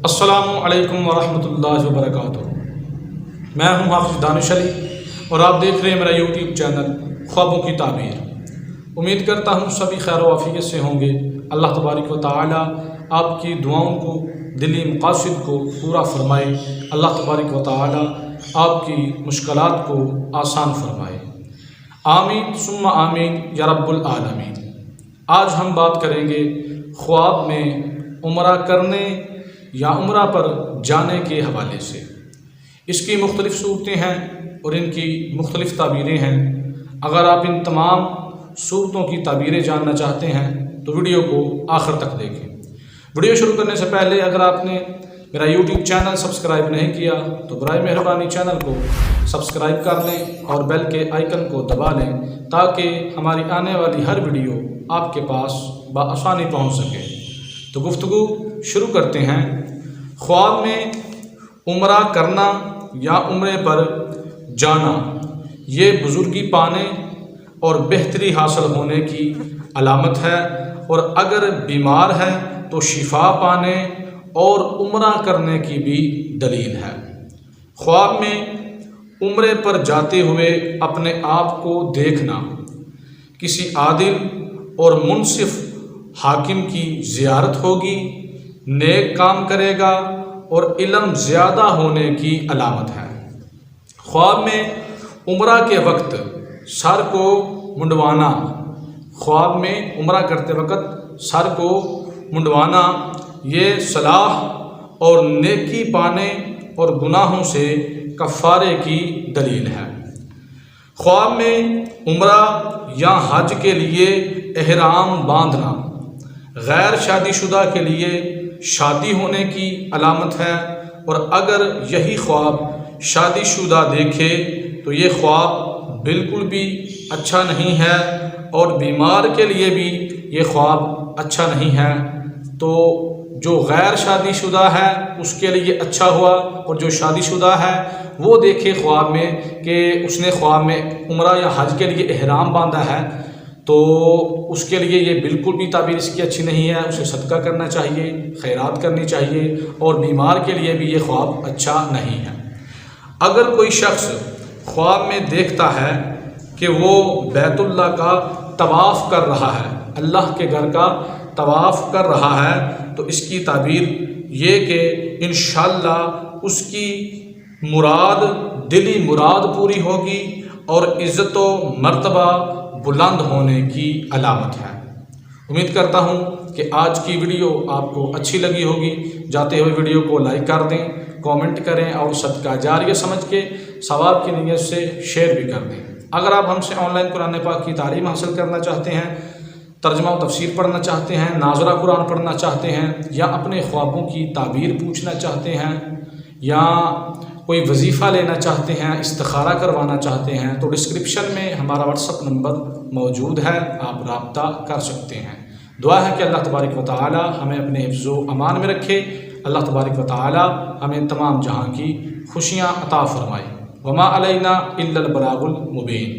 अस्सलामु अलैकुम वरहमतुल्लाहि वबरकातुहू। मैं हूं हाफिज़ दानिश अली और आप देख रहे हैं मेरा यूट्यूब चैनल ख्वाबों की ताबीर। उम्मीद करता हूं सभी खैर व आफियत से होंगे। अल्लाह तबारक व तआला आपकी दुआओं को, दिली मकासद को पूरा फरमाए। अल्लाह तबारक व तआला आपकी मुश्किलात को आसान फरमाए। आमीन सुम्मा आमीन या रब्बुल आलमीन। आज हम बात करेंगे ख्वाब में उम्रा करने या उम्रा पर जाने के हवाले से। इसकी मुख्तलिफ़ सूरतें हैं और इनकी मुख्तलिफ़ ताबीरें हैं। अगर आप इन तमाम सूरतों की ताबीरें जानना चाहते हैं तो वीडियो को आखिर तक देखें। वीडियो शुरू करने से पहले अगर आपने मेरा यूट्यूब चैनल सब्सक्राइब नहीं किया तो बराए मेहरबानी चैनल को सब्सक्राइब कर लें और बेल के आइकन को दबा लें ताकि हमारी आने वाली हर वीडियो आपके पास बआसानी पहुंच सके। तो गुफ्तगू शुरू करते हैं। ख्वाब में उम्रा करना या उम्रे पर जाना ये बुज़ुर्गी पाने और बेहतरी हासिल होने की अलामत है, और अगर बीमार है तो शिफा पाने और उम्रा करने की भी दलील है। ख्वाब में उम्रे पर जाते हुए अपने आप को देखना, किसी आदिल और मुनसिफ हाकिम की ज़ियारत होगी, नेक काम करेगा और इल्म ज़्यादा होने की अलामत है। ख्वाब में उम्रा के वक्त सर को मुंडवाना, ख्वाब में उम्रा करते वक्त सर को मुंडवाना ये सलाह और नेकी पाने और गुनाहों से कफ़ारे की दलील है। ख्वाब में उम्रा या हज के लिए एहराम बांधना गैर शादीशुदा के लिए शादी होने की अलामत है, और अगर यही ख्वाब शादीशुदा देखे तो ये ख्वाब बिल्कुल भी अच्छा नहीं है, और बीमार के लिए भी ये ख्वाब अच्छा नहीं है। तो जो गैर शादीशुदा है उसके लिए अच्छा हुआ, और जो शादीशुदा है वो देखे ख्वाब में कि उसने ख्वाब में उम्रा या हज के लिए एहराम बांधा है, तो उसके लिए ये बिल्कुल भी ताबीर इसकी अच्छी नहीं है। उसे सदका करना चाहिए, खैरात करनी चाहिए, और बीमार के लिए भी ये ख्वाब अच्छा नहीं है। अगर कोई शख्स ख्वाब में देखता है कि वो बैतुल्लाह का तवाफ़ कर रहा है, अल्लाह के घर का तवाफ़ कर रहा है, तो इसकी ताबीर ये कि इंशाअल्लाह उसकी मुराद, दिली मुराद पूरी होगी और इज़्ज़त व मर्तबा बुलंद होने की अलामत है। उम्मीद करता हूँ कि आज की वीडियो आपको अच्छी लगी होगी। जाते हुए वीडियो को लाइक कर दें, कमेंट करें और सदका जारिया समझ के सवाब की नीयत से शेयर भी कर दें। अगर आप हमसे ऑनलाइन कुरान पाक की तालीम हासिल करना चाहते हैं, तर्जुमा व तफसीर पढ़ना चाहते हैं, नाज़रा कुरान पढ़ना चाहते हैं, या अपने ख्वाबों की ताबीर पूछना चाहते हैं, या कोई वजीफ़ा लेना चाहते हैं, इस्तिखारा करवाना चाहते हैं, तो डिस्क्रिप्शन में हमारा व्हाट्सअप नंबर मौजूद है, आप राब्ता कर सकते हैं। दुआ है कि अल्लाह तबारक व तआला हमें अपने हिफ्ज़ व अमान में रखे। अल्लाह तबारक व तआला हमें तमाम जहां की खुशियाँ अता फ़रमाए। वमा अलैना इल्लल बलागुल मुबीन।